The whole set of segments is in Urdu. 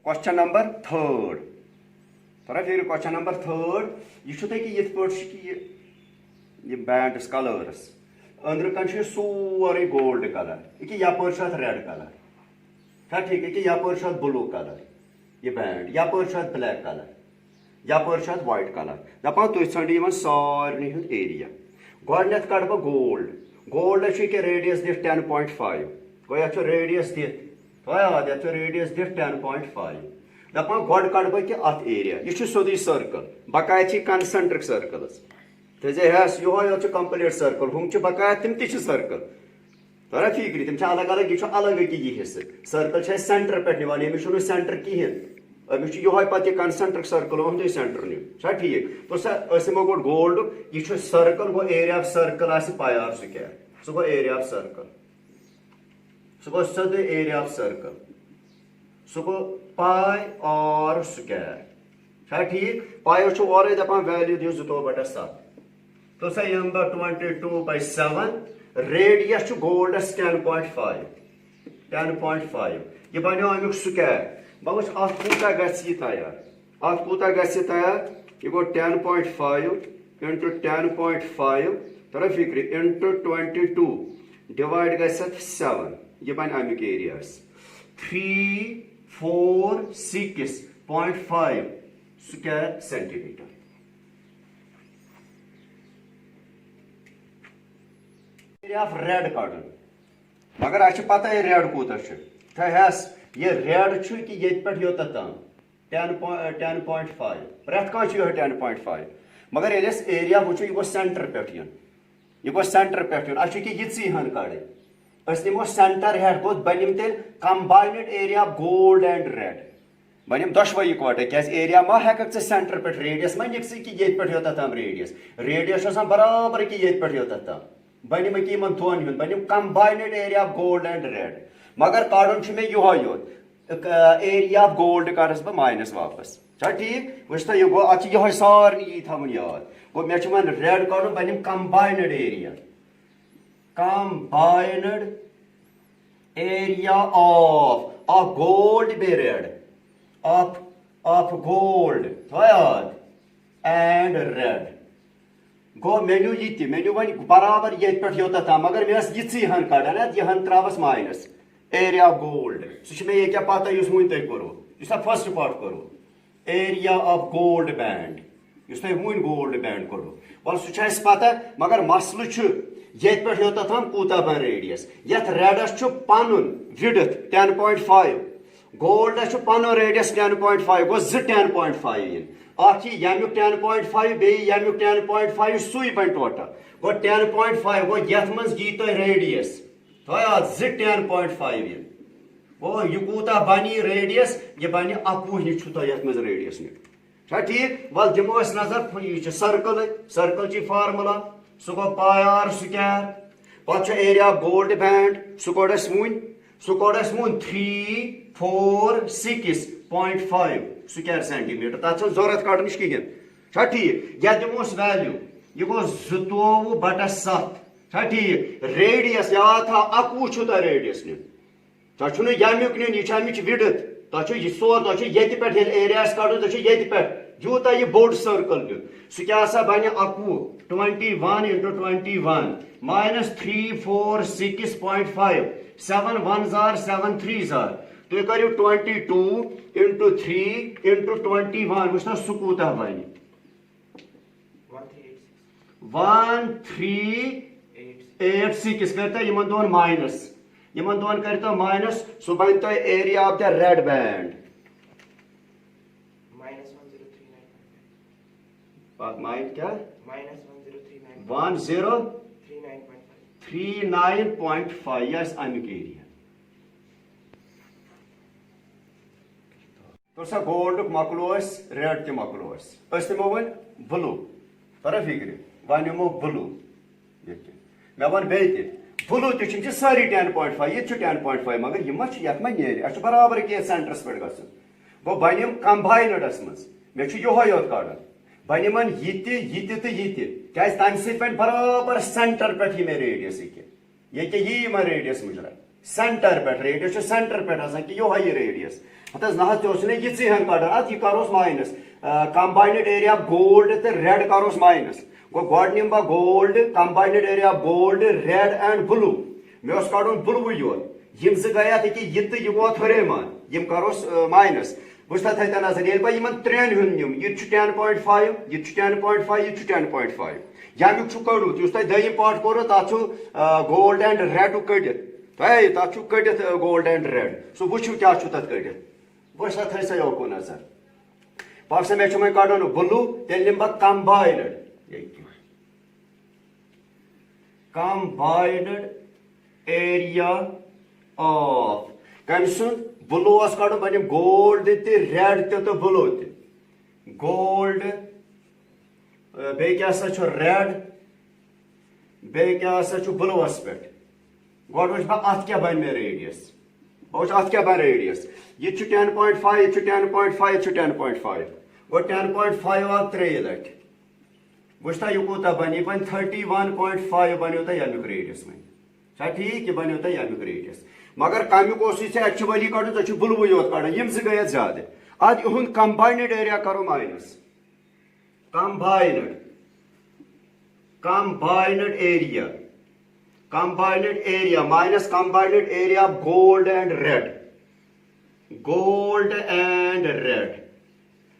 Question number third. Question number third. You should take it for the band's colors. Under country sorry gold color. Iki yapurshot red color. Iki yapurshot blue color. Ye band. Yapurshot black color. Yapurshot white color. The part to study even sorry area. Godnet cut of gold. Gold is a radius this 10.5. Go at your radius this. That's a radius this 10.5. The point God cut by the area. You should show the circle. Bakaichi concentric circles. Has you have a complete circle. Whom to Bakatim teach a circle. Tarafigri, the Chalagala gives Alagaki. Circle has center petivan, emission center key. You have a concentric circle on the center. Shut here. So, a gold, you should circle area of circle as a pi r square. So, area of circle. Suppose the area of circle. So, pi r square. Shut here. Pi or already upon value used to over a sub. So, say number 22 by 7. Radius to gold is 10.5. 10.5. You buy no square. But what's off Kuta Gassitaya? Off Kuta Gassitaya, you got 10.5 into 10.5, terrific into 22. Divide by 7. You buy amic areas. 3, 4, 6.5 square centimeter. Area of red cotton. Magar I should pata a red quota. Has یہ ریڈ چھ کہ یہ پہ یوتہ تام 10.5 پریت کان چھ 10.5 مگر یل اس ایریا وچھو یہ سینٹر پہ یہ سینٹر پہ اچھا کہ یہ ہن کڑے اس نمو سینٹر ہیڈ گو بنیم تیل combined area of gold and red بنیم دشوئی اکوٹے کیاز ایریا ما ہیکک سینٹر پہ ریڈیس ما نکسی کہ یہ پہ یوتہ تام ریڈیس آسان برابر کہ یہ پہ یوتہ تام بنیم کہ یمن دون ہن بنیم combined area of gold and red مگر کاڑن میں یہ ایریا آف گولڈ کرس بہ مائنس واپس چھا ٹھیک وچھتا یہ گو اتھ یہ سارے یہ تھاون یاد گو مے چھ ریڈ کاڑن بنیم کمبائنڈ ایریا آف گولڈ بے ریڈ آف گولڈ تھا یاد اینڈ ریڈ گو مینو یہ مینو ون برابر یہ پہ یوتہ تام مگر مے یہ ہن کڑان یہ ہن تراوس مائنس ایریا آف گولڈ سہ یہ کیا پتہ اس ون تھی کرو اس فرسٹ پارٹ کرو ایریا آف گولڈ بینڈ اس تھی ون گولڈ بینڈ کرو ول سہ پتہ مگر مسلہ یہ پہ یوتہ تام کوتا بن ریڈیس یت ریڈس پن وڈتھ 10.5 گولڈس پن ریڈیس 10.5 گو 10.5 ات یمیک 10.5 بیٚیہِ یمیک 10.5 سُے بن ٹوٹل گو 10.5 گو یتھ منٛز یی تۄہہِ ریڈیس تھویا 10.5 گو یہ کوتا بنی ریڈیس یہ بنی 11 چھُ تۄہہِ یتھ منٛز ریڈیس چھا ٹھیک ول دمو أسۍ نظر یہ چھُ سرکل چی فارمولا سُہ گوٚو پاے آر سکویر پتہٕ چھُ ایریا آف گولڈ بینڈ سُہ کوٚڑ اَسہِ وُنۍ 3 4 6.5 سکویر سینٹیمیٹر تتھ چھنہٕ ضرورت کڑنٕچ کہیٖنۍ چھا ٹھیک یتھ دموس ویلیو یہ گوٚو 22/7 چھا ٹھیک ریڈیس یاد تھا 11 چھُ تۄہہِ ریڈیس نیُن تۄہہِ چھُنہٕ یمیُک نیُن یہِ چھُ امِچ وِڈٕتھ تۄہہِ چھُ یہِ سور تۄہہِ چھُ ییٚتہِ پٮ۪ٹھ ییٚلہِ ایریاہس کڑُن تۄہہِ چھُ ییٚتہِ پٮ۪ٹھ یوٗتاہ یہِ بوٚڑ سٔرکٕل دیُن سُہ کیٛاہ سا بنہِ 21 into 21 minus 3 4 6.5 7 1s are 7 3s are تُہۍ کٔرِو 22 into 3 into 21 وٕچھنا سُہ کوٗتاہ بنہِ 1386 کرتا یمن دون کرتا مائنس سہ بن تہ area of the red band کیا 1039.5 یہ امیک ایریا تو سا گولڈ مکلو ریڈ تہ مکلو نمو ون بلو طرح فکر ون نمو بلو مے ون بیٚیہِ تہِ بلو تہ ساری 10.5 یہ 10.5 مگر یہ یت ما نیرِ اَسہِ چھُ برابر کی سینٹرس پٮ۪ٹھ گژھُن گوٚو بنیم کمباینڈس منٛز مےٚ چھُ یہوے یوت کڑُن بنیمن یہ تہِ کیازِ تمہِ سۭتۍ بنہِ برابر سینٹر پٮ۪ٹھ یہ مےٚ ریڈیس یہ ریڈیس مجرا سینٹر پہ ریڈیس سینٹر پہ کہ یہ ریڈیس ہت نا یہ ہن کڑان ات یہ کروس minus combined area of gold تو ریڈ کروس مائنس گو گۄڈٕ نِمہٕ بہٕ gold combined area of gold red and blue مے اوس کڑُن بلوے یوت یم زٕ گٔے اتھ یہِ تہٕ یہِ ووت ہُرے مان یم کروس مائنس وٕچھ تتھ تھٲیِو نظر ییٚلہِ بہٕ یِمن ترٛٮ۪ن ہُنٛد نِم یہِ تہِ چھُ 10.5 یہِ تہِ چھُ 10.5 یہِ تہِ چھُ 10.5 ییٚمیُک چھُ کٔڑِتھ یُس تۄہہِ دٔیِم پارٹ کوٚروٕ تتھ چھُ گولڈ اینڈ ریڈُک کٔڑِتھ تۄہہِ تتھ چھُ کٔڑِتھ گولڈ اینڈ ریڈ سُہ وٕچھِو کیٛاہ چھُ تتھ کٔڑِتھ وٕچھ سا تھٲیِو سا یوکُن نظر پاک سا مےٚ چھُ وۄنۍ کڑُن بلوٗ تیٚلہِ نِمہٕ بہٕ کمباینڈ ایریا آف کمہِ سُنٛد بلوٗ اوس کڑُن بہٕ نِمہٕ گولڈ تہِ ریڈ تہِ تہٕ بلوٗ تہِ گولڈ بیٚیہِ کیٛاہ سا چھُ ریڈ بیٚیہِ کیٛاہ سا چھُ بلوٗوس پٮ۪ٹھ گۄڈٕ وٕچھٕ بہٕ اتھ کیٛاہ بنہِ مےٚ ریڈیس بہٕ وٕچھٕ اتھ کیٛاہ بنہِ ریڈیس یہ 10.5 یہ 10.5 یہ 10.5 گو 10.5 آو ترٛیٚیہِ لٹہِ وٕچھ تا یہ کوٗتاہ بنہِ یہ بنہِ 31.5 بنیو تۄہہِ ییٚمیُک ریڈیس وۄنۍ چھا ٹھیٖک یہِ بنیو تۄہہِ ییٚمیُک ریڈیس مگر کمیُک اوس یہِ ژےٚ ایکچُؤلی کڑُن ژےٚ چھُ بلوٕے یوت کڑُن یم زٕ گٔے اتھ زیادٕ ادٕ یِہُنٛد کمباینڈ ایریا کرو minus combined area minus combined area of gold and red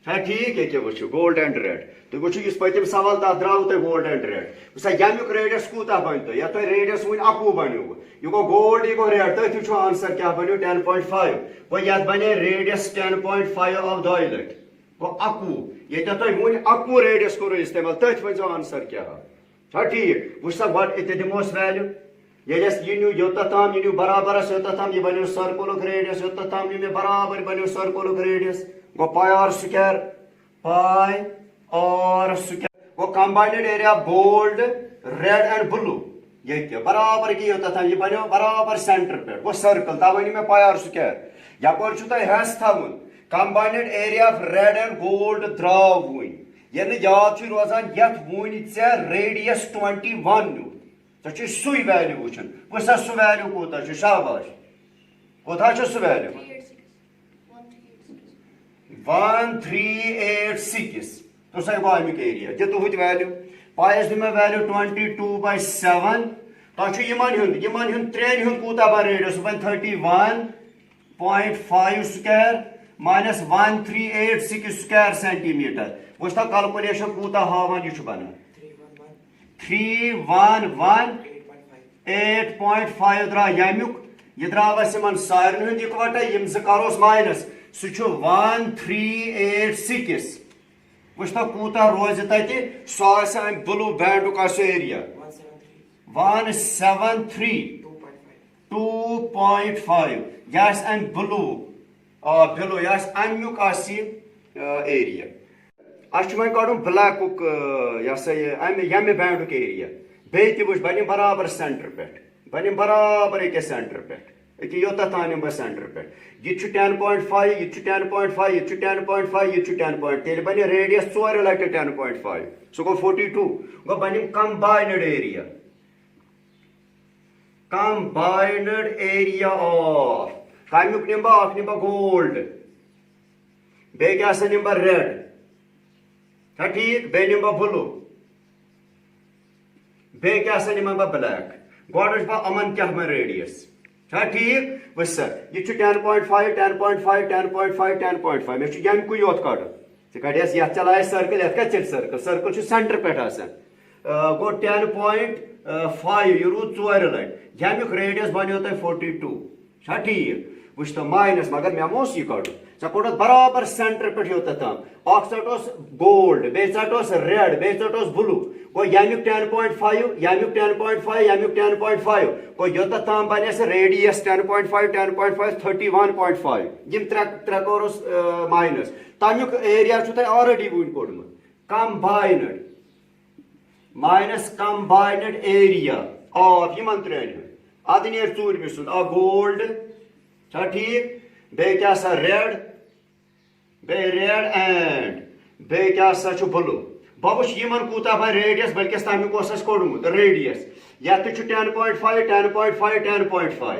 چھا ٹھیٖک ییٚکیٛاہ وٕچھِو گولڈ اینڈ ریڈ تُہۍ وٕچھِو یُس پٔتِم سوال تتھ درٛاوٕ تۄہہِ گولڈ اینڈ ریڈ وٕچھ سا ییٚمیُک ریڈیس کوٗتاہ بنہِ تۄہہِ یتھ تۄہہِ ریڈیس وٕنہِ 11 بنیوٕ یہِ گوٚو گولڈ یہِ گوٚو ریڈ تٔتھۍ وٕچھو آنسر کیٛاہ بنیو 10.5 گوٚو یتھ بنے ریڈیس 10.5 آو 2 لٹہِ گوٚو 11 ییٚتٮ۪تھ تۄہہِ وٕنہِ 11 ریڈیس کوٚروٕ استعمال تٔتھۍ ؤنۍزیو آنسر کیٛاہ آو چھا ٹھیٖک وٕچھ سا گۄڈٕ ییٚتہِ دِموس ویلیوٗ ییٚلہِ اَسہِ یہِ نیوٗ یوٚتتھ تام یہِ نیوٗ برابرس یوٚتتھ تام یہِ بنیو سرکلُک ریڈیس یوٚتتھ تام نیوٗ مےٚ برابر بنیو سرکلُک ریڈیس گوٚو پاے آر سُکیر گوٚو combined area of gold red and blue ییٚتہِ برابر کہِ یوٚتتھ تام یہِ بنیو برابر سینٹر پٮ۪ٹھ گوٚو سرکل تَوے ؤنِو مےٚ پاے آر سُکیر یپٲرۍ چھُو تۄہہِ ہٮ۪س تھاوُن combined area of red and gold درٛاو وٕنۍ ییٚلہِ نہٕ یاد چھُے روزان یتھ وٕنۍ ژےٚ ریڈیس 21 نیوٗ ژےٚ چھُے سُے ویلیوٗ وٕچھُن وٕچھ سا سُہ ویلیوٗ کوٗتاہ چھُ شاباش کوٗتاہ چھُ سُہ ویلیوٗ 1386 تو سا گوٚو امیُک ایریا دِ تُہُنٛد ویلیوٗ پاے ٲسۍ مےٚ ویلیوٗ 22/7 تۄہہِ چھُ یِمن ہُنٛد ترٛٮ۪ن ہُنٛد کوٗتاہ بنہِ ریڈیس سُہ بنہِ 31.5 square minus 1386 square centimetre وٕچھ تا کلکُلیشن کوٗتاہ ہاوان یہِ چھُ بنان 311.8.5 درٛاو ییٚمیُک یہِ درٛاو اَسہِ یِمن سارنٕے ہُنٛد اِکوٹے یِم زٕ کروس ماینس سُہ چھُ 1386 وٕچھ تا کوٗتاہ روزِ تتہِ سُہ آسہِ امہِ بلوٗ بینڈُک آسہِ ایریا 173.2.5 یہِ آسہِ امہِ بلوٗ بلوٗ یہِ آسہِ امیُک آسہِ ایریا اَسہِ چھُ وۄنۍ کڑُن بلیکُک یہِ ہسا یہِ امہِ ییٚمہِ بینڈُک ایریا بیٚیہِ تہِ وٕچھ بہٕ نِمہٕ برابر سینٹر پٮ۪ٹھ بہٕ نِمہٕ برابر أکِس سینٹر پٮ۪ٹھ أکیٛاہ یوٚتتھ تام نِمہٕ بہٕ سینٹر پٮ۪ٹھ یہِ تہِ چھُ 10.5 یہِ تہِ چھُ 10.5 یہِ تہِ چھُ 10.5 یہِ تہِ چھُ 10. تیٚلہِ بنہِ ریڈیس 4 لٹہِ 10.5 سُہ گوٚو 42 گوٚو بہٕ نِمہٕ کمباینڈ ایریا آف کمیُک نِمہٕ بہٕ اکھ نِمہٕ بہٕ گولڈ بیٚیہِ کیٛاہ سا نِمہٕ بہٕ ریڈ چھا ٹھیٖک بیٚیہِ نِمہٕ بہٕ بلوٗ بیٚیہِ کیٛاہ سا نِمہٕ بہٕ بلیک گۄڈٕ وٕچھٕ بہٕ یِمن کیٛاہ بنہِ ریڈیس چھا ٹھیٖک وٕچھ سا یہِ چھُ 10.5 10.5 10.5 10.5 مےٚ چھُ ییٚمکُے یوت کڑُن ژٕ کڑیس یتھ چلایس سرکل یتھ کتہِ چلہِ سرکل چھُ سینٹر پٮ۪ٹھ آسان گوٚو 10.5 یہِ روٗد 4 لٹہِ ییٚمیُک ریڈیس بنیو تۄہہِ 42 چھا ٹھیٖک وٕچھ تو ماینس مگر مےٚ ما اوس یہِ کڑُن ژےٚ کوٚڑُتھ برابر سینٹر پٮ۪ٹھ یوٚتتھ تام اکھ ژٹوس گولڈ بیٚیہِ ژٹوس ریڈ بیٚیہِ ژٹوس بلوٗ گوٚو ییٚمیُک 10.5 ییٚمیُک 10.5 ییٚمیُک 10.5 گوٚو یوٚتتھ تام بنہِ اَسہِ ریڈیس 10.5 10.5 31.5 یِم ترٛےٚ کوٚرُس ماینس تمیُک ایریا چھُ تۄہہِ آلریڈی وٕنۍ کوٚڑمُت کمباینڈ ماینس کمباینڈ ایریا آف یِمن ترٛٮ۪ن ہُنٛد ادٕ نیرِ ژوٗرمہِ سُنٛد اکھ گولڈ چھا ٹھیٖک بیٚیہِ کیٛاہ سا ریڈ بیٚیہِ ریڈ اینڈ بیٚیہِ کیٛاہ سا چھُ بلوٗ بہٕ وٕچھِ یِمن کوٗتاہ بنہِ ریڈیس بلکِس تمیُک اوس اَسہِ کوٚڑمُت ریڈیس یتھ تہِ چھُ 10.5 10.5 10.5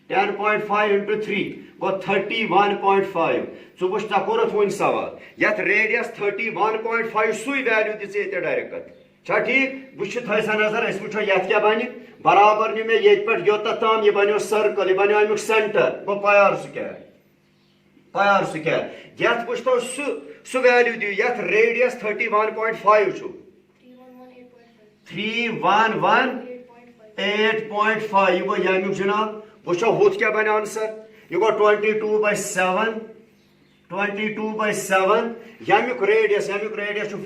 10.5 into 3 go 31.5. So what's the correct one saval? Yet radius 31.5 sui value this is direct. چھا ٹھیک وچھ تھٲے سا نظر أسۍ وٕچھو یتھ کیٛاہ بنہِ برابر نیوٗ مےٚ ییٚتہِ پٮ۪ٹھ یوٚتتھ تام یہِ بنیو سٔرکل یہِ بنیو امیُک سینٹر گوٚو پیار سُکیر یتھ وٕچھتو سُہ ویلیوٗ دِیِو یتھ ریڈیس 31.5 چھُ 311.8.5 یہِ گوٚو ییٚمیُک جناب وٕچھو ہُتھ کیٛاہ بنہِ آنسر یہِ گوٚو 22/7 ییٚمیُک ریڈیس چھُ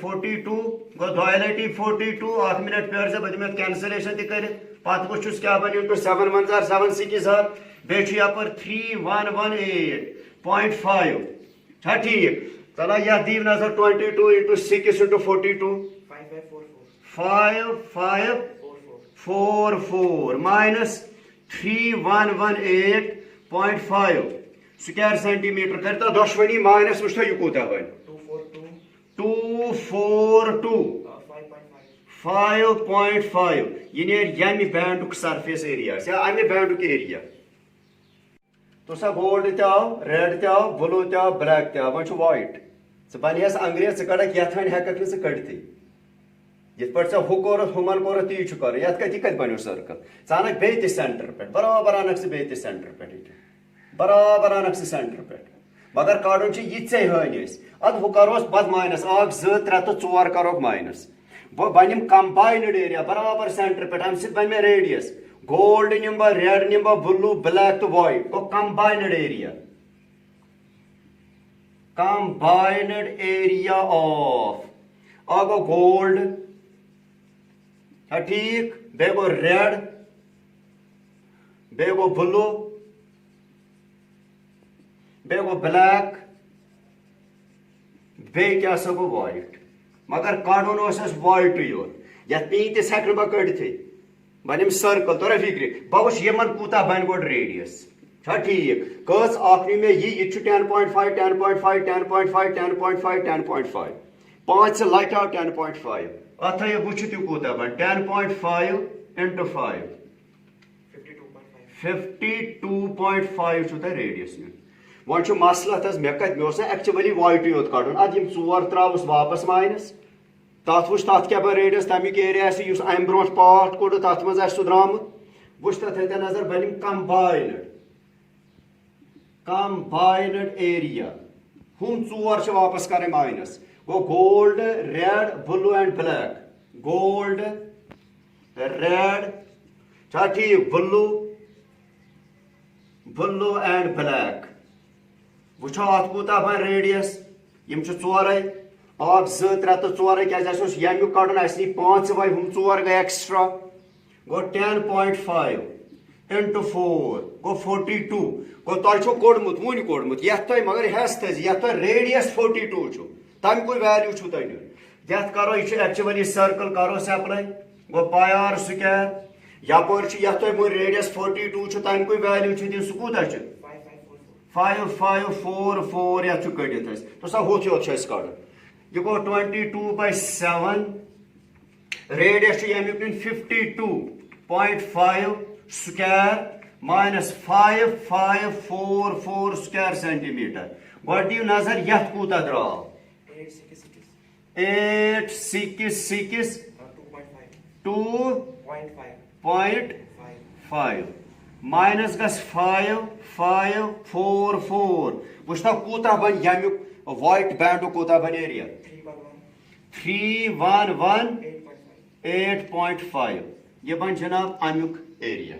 42 گوٚو 2 لٹہِ 42 اکھ منٹ پیٲرۍ زِ بہٕ دِمہٕ یتھ کینسلیشن تہِ کٔرِتھ پتہٕ وٕچھُس کیٛاہ بنہِ اِنٹو 7 1 7 6 بیٚیہِ چھُ یپٲرۍ 3118.5 چھا ٹھیک چلو یتھ دِیِو نظر 22 into 6 into 42 5544 minus 3118.5 square centi metre کرتا دشوانی مائنس وچھو یہ کوتا بن 242.5 یہ نیرِ ییٚمہِ بینڈُک سرفیس ایریا یا امہِ بینڈُک ایریا تو سا گولڈ تہِ آو ریڈ تہِ آو بلوٗ تہِ آو بلیک تہِ آو وۄنۍ چھُ وایٹ ژٕ بنیس انگریز ژٕ کڑکھ یتھ وۄنۍ ہیککھ نہٕ ژٕ کڑتھٕے یتھ پٲٹھۍ ژےٚ ہُہ کوٚرُتھ ہُمن کوٚرُتھ تی چھُ کرُن یتھ کتہِ بنیو سرکل ژٕ انکھ بیٚیہِ تہِ سینٹر پٮ۪ٹھ برابر انکھ ژٕ بیٚیہِ تہِ سینٹر پٮ۪ٹھ برابر انکھ ژٕ سینٹر پٮ۪ٹھ مگر کڑُن چھُ یہِ ژےٚ ہٲنۍ أسۍ ادٕ ہُہ کروس پتہٕ ماینس 1 2 3 تہٕ 4 کروکھ ماینس بنیم کمباینڈ ایریا برابر سینٹر پٮ۪ٹھ امہِ سۭتۍ بنہِ مےٚ ریڈیس گولڈ نِمہٕ بہٕ ریڈ نِمہٕ بہٕ بلوٗ بلیک تہٕ وایٹ گوٚو کمباینڈ ایریا آف اکھ گوٚو گولڈ چھا ٹھیک بیٚیہِ گوٚو ریڈ بیٚیہِ گوٚو بلوٗ بیٚیہِ گوٚو بلیک بیٚیہِ کیٛاہ سا گوٚو وایٹ مگر کڑُن اوس اَسہِ وایٹٕے یوت یتھ پیٖنٛتِس ہٮ۪کہٕ نہٕ بہٕ کٔڑتھٕے بنیم سرکل توٚرا فکرِ بہٕ وٕچھ یِمن کوٗتاہ بنہِ گۄڈٕ ریڈیس چھا ٹھیک کٔژ اکھ نیوٗ مےٚ یہِ تہِ چھُ 10.5 10.5 10.5 10.5 10.5 پانٛژِ لٹہِ آو 10.5 اتھ تھٲیِو وٕچھِتھ یہِ کوٗتاہ بنہِ 10.5 into 5 52.5 چھُ تۄہہِ ریڈیس نیُن وۄنۍ چھُ مسلہٕ اتھ حظ مےٚ اوس نا ایکچُؤلی وایٹٕے یوت کڑُن ادٕ یِم 4 تراوُس واپس ماینس تتھ وٕچھ تتھ کیٛاہ بنہِ ریڈیس تمیُک ایریا آسہِ یُس امہِ برونٛٹھ پاٹھ کوٚڑ تتھ منٛز آسہِ سُہ درٛامُت وٕچھ تتھ تھٲیتو نظر بنیم کمباینڈ ایریا ہُم 4 چھِ واپس کرٕنۍ ماینس گوٚو gold red blue and black gold red چھا ٹھیک بلوٗ اینڈ بلیک وٕچھو اتھ کوٗتاہ بنہِ ریڈیس یِم چھِ 4 1 2 3 تہٕ 4 کیٛازِ اَسہِ اوس ییٚمیُک کڑُن اَسہِ نی 5 وۄنۍ ہُم 4 گٔے ایکسٹرا گوٚو 10.5 into 4 گوٚو 42 گوٚو تۄہہِ چھُو کوٚڑمُت یتھ تۄہہِ مگر ہٮ۪س تھٲیزِ یتھ تۄہہِ ریڈیس 42 چھُ تمیُکُے ویلیوٗ چھُو تۄہہِ نیُن یتھ کرو یہِ چھُ ایکچُؤلی سرکل کروس ایپلاے گوٚو پیار سُکیر یپٲرۍ چھُ یتھ تۄہہِ وۄنۍ ریڈیس 42 چھُ تمیُکُے ویلیوٗ چھُ دِیُن سُہ کوٗتاہ چھُ 5544 یتھ چھُ کٔڑِتھ اَسہِ تو سا ہُتھ یوت چھُ اَسہِ کڑُن یہ گو 22/7 ریڈیس چھُ ییٚمیُک نیُن 52.5 square minus 5544 square centi metre گۄڈٕ دِیِو نظر یتھ کوٗتاہ درٛاو 866 2.5 مائنس گژھِ 5544 وٕچھتا کوٗتاہ بنہِ ییٚمیُک وایٹ بینڈُک کوٗتاہ بنہِ ایریا 311.8.5 یہ بن جناب امیُک ایریا